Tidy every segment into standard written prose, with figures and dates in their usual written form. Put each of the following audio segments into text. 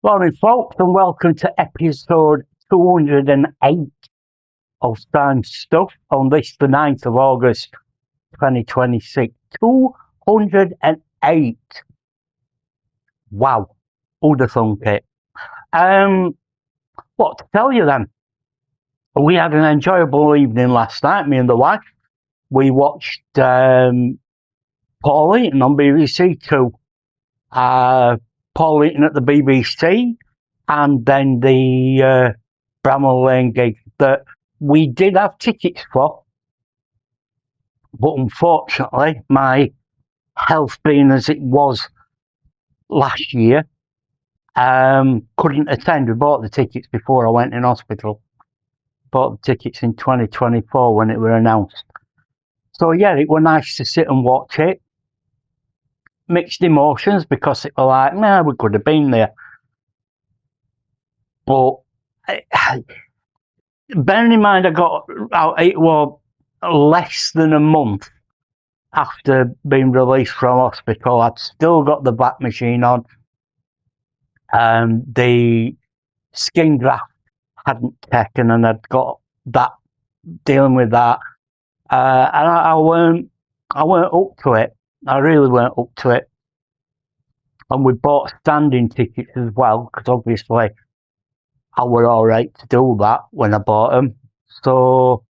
Morning, folks, and welcome to episode 208 of Time Stuff on this, the 9th of August 2026. 208. Wow. Who'd have thunk it? What to tell you then? We had an enjoyable evening last night, me and the wife. We watched Paul Eaton on BBC Two. Paul Eaton at the BBC, and then the Bramall Lane gig that we did have tickets for, but unfortunately, my health being as it was last year, couldn't attend. We bought the tickets before I went in hospital. Bought the tickets in 2024 when it were announced. So yeah, it was nice to sit and watch it. Mixed emotions because it was like, nah, we could have been there. But bearing in mind, it was less than a month after being released from hospital. I'd still got the back machine on. The skin graft hadn't taken, and I'd got that, dealing with that. And I weren't up to it. I really weren't up to it. And we bought standing tickets as well, because obviously I were all right to do that when I bought them. So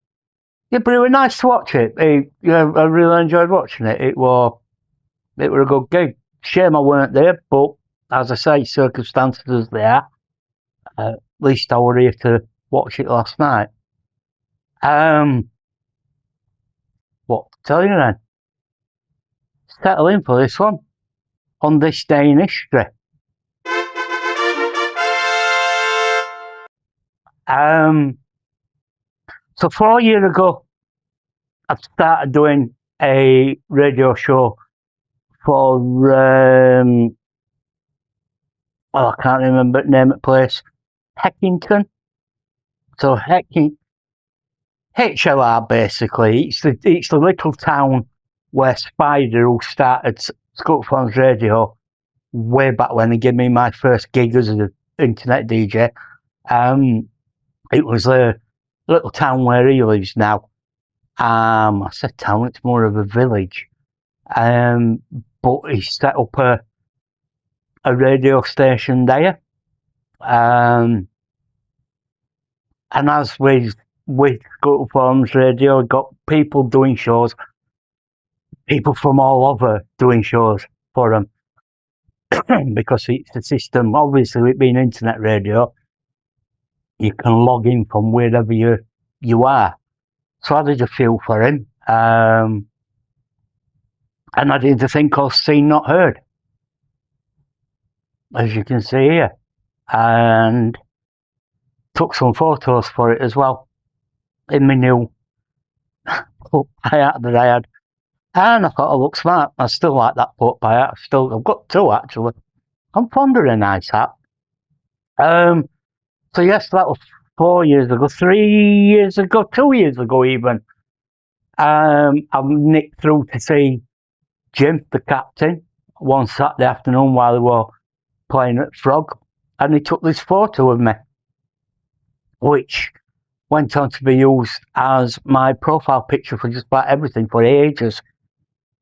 yeah, but it was nice to watch it. I really enjoyed watching it. It were a good gig. Shame I weren't there, but as I say, circumstances as they are. At least I were here to watch it last night. What to tell you then? Settle in for this one. On this day in history. So 4 years ago, I started doing a radio show for, I can't remember the name of the place, Heckington. So HLR basically, it's the little town where Spider, who started Scoop Farms Radio way back when he gave me my first gig as an internet DJ. It was a little town where he lives now. I said town, it's more of a village. But he set up a radio station there. And as with Scoop Farms Radio, got people doing shows, people from all over doing shows for them. Because it's a system, obviously with being internet radio, you can log in from wherever you are. So I did a few for him. And I did the thing called Seen Not Heard, as you can see here. And took some photos for it as well, in my new hat that I had. And I thought I looked smart. I still like that pot pie hat. I've got two actually. I'm fond of a nice hat. So yes, that was 4 years ago, 3 years ago, 2 years ago even. I nicked through to see Jim, the captain, one Saturday afternoon while they were playing at Frog, and he took this photo of me, which went on to be used as my profile picture for just about everything for ages.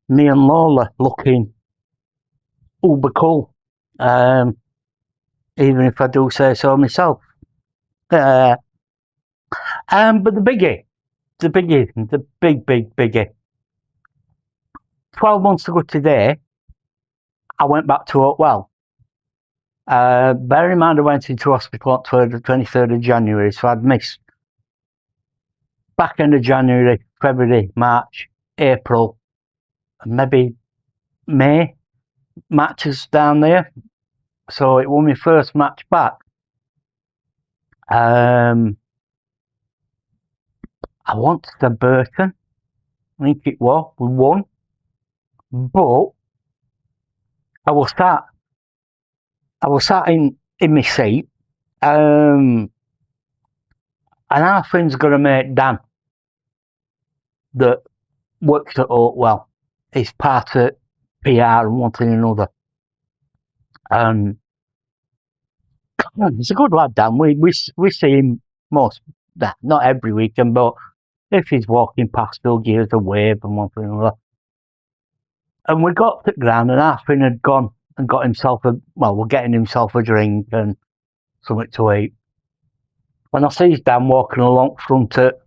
Me and Lola looking uber cool, even if I do say so myself. But the biggie, the big biggie. 12 months ago today, I went back to Oakwell. Bear in mind I went into hospital on the 23rd of January, so I'd missed back end of January, February, March, April, maybe May matches down there. So it was my first match back. I want to say Burton. I think it was. We won. But I was sat in my seat. And our friend's got a mate, Dan, that works at Oakwell. He's part of PR and one thing and another. And He's a good lad, Dan. We see him not every weekend, but if he's walking past, he'll give us a wave and one thing and another. And we got to the ground, and Arfin had gone and got himself we're getting himself a drink and something to eat. When I sees Dan walking along front at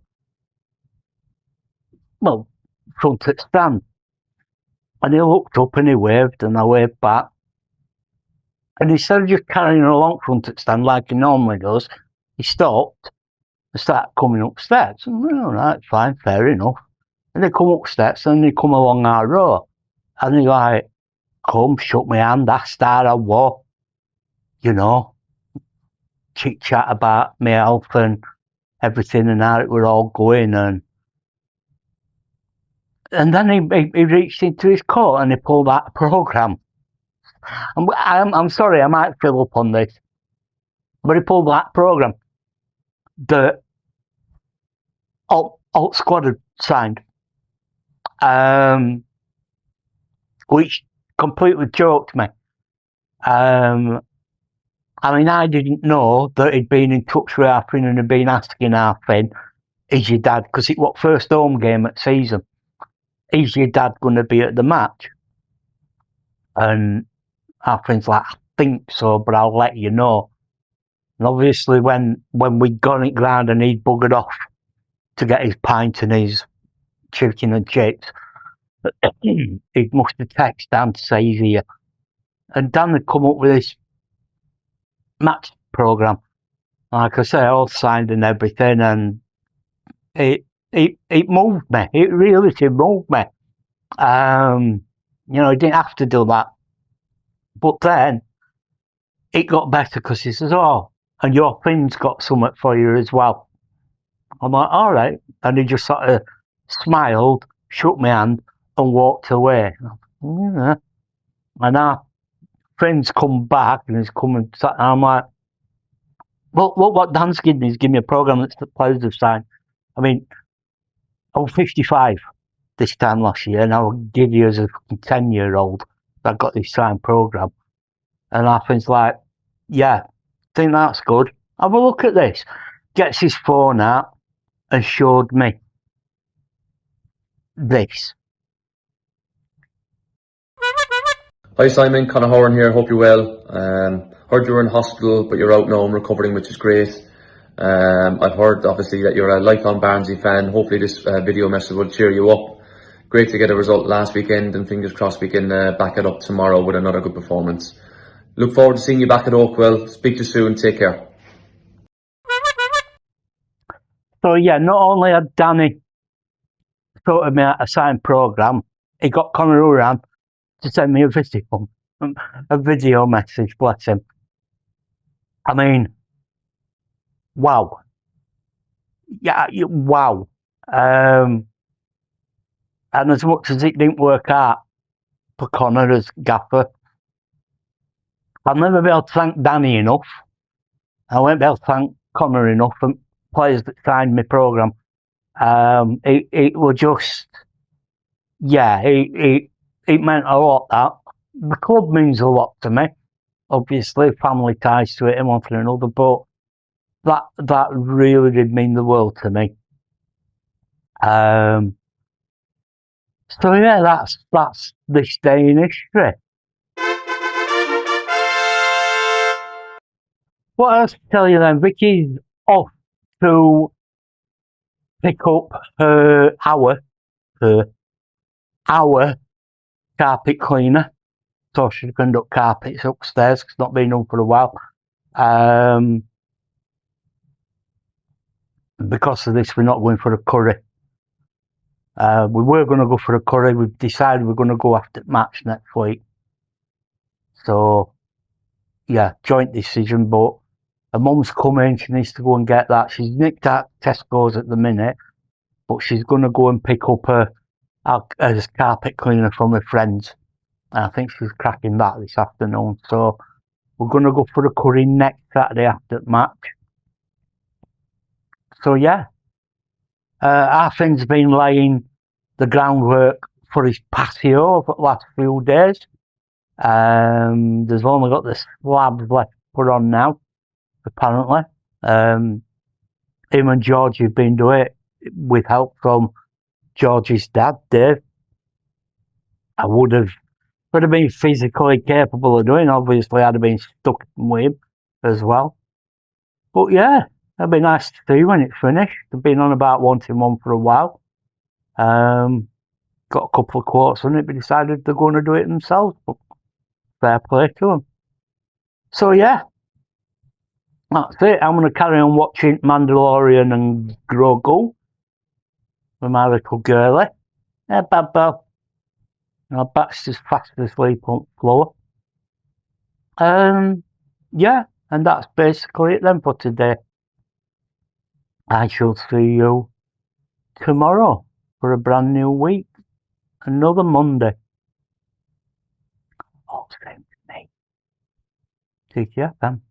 stand, and he looked up and he waved, and I waved back. And instead of just carrying along front at stand like he normally does, he stopped and started coming upstairs. And all right, fine, fair enough. And they come upstairs and they come along our row. And he like, come, shook my hand, asked how I was, chit chat about my health and everything and how it were all going. And then he reached into his coat and he pulled out a programme. I'm sorry, I might fill up on this, but he pulled that programme that Alt Squad had signed, which completely joked me. I didn't know that he'd been in touch with Arfin and had been asking Arfin, is your dad, because it was first home game at season, is your dad going to be at the match? And Arfin's like, I think so, but I'll let you know. And obviously when we'd gone it ground and he'd buggered off to get his pint and his chicken and chips, he must have texted Dan to say he's here. And Dan had come up with this match programme. Like I say, all signed and everything, and it moved me. It really did move me. He didn't have to do that. But then it got better because he says, oh, and your friend's got something for you as well. I'm like, all right. And he just sort of smiled, shook my hand, and walked away. Yeah. And our friend's come back and he's come and sat, and I'm like, well, look what Dan's given me. He's given me a programme that the players have signed. I mean, I was 55 this time last year, and I would give you as a 10-year-old that got this signed programme. And our friend's like, yeah, think that's good. Have a look at this. Gets his phone out and showed me this. Hi Simon, Conor Horan here, hope you're well. Heard you were in hospital, but you're out now and recovering, which is great. I've heard obviously that you're a lifelong Barnsley fan. Hopefully this video message will cheer you up. Great to get a result last weekend, and fingers crossed we can back it up tomorrow with another good performance. Look forward to seeing you back at Oakwell. Speak to you soon, take care. So yeah, not only had Danny sorted me out a signed programme, he got Conor Horan to send me a video message, bless him. I mean, wow. Yeah, wow. And as much as it didn't work out for Conor as gaffer, I'll never be able to thank Danny enough. I won't be able to thank Conor enough and players that signed my programme. It was just, yeah, it meant a lot. That the club means a lot to me. Obviously, family ties to it and one thing or another, but that really did mean the world to me. So yeah, that's this day in history. What else to tell you then? Vicky's off to pick up our carpet cleaner. So she can do carpets upstairs, because it's not been done for a while. Because of this, we're not going for a curry. We were going to go for a curry. We've decided we're going to go after the match next week. So, yeah, joint decision. But her mum's coming. She needs to go and get that. She's nicked at Tesco's at the minute, but she's going to go and pick up her carpet cleaner from her friends. And I think she's cracking that this afternoon. So we're going to go for a curry next Saturday after the match. So, yeah. Arfin's been laying the groundwork for his patio for the last few days. There's only got the slabs left to put on now. apparently. Him and George have been doing it with help from George's dad, Dave. I would have been physically capable of doing. Obviously, I'd have been stuck with him as well. But yeah, it'd be nice to see when it's finished. They've been on about wanting one for a while. Got a couple of quotes on it, but decided they're going to do it themselves. But fair play to them. So yeah, that's it. I'm going to carry on watching Mandalorian and Grogu with my little girlie. Yeah, bad bell. Back's just fast asleep on the floor. Yeah, and that's basically it then for today. I shall see you tomorrow for a brand new week. Another Monday. All same to me. Take care, fam.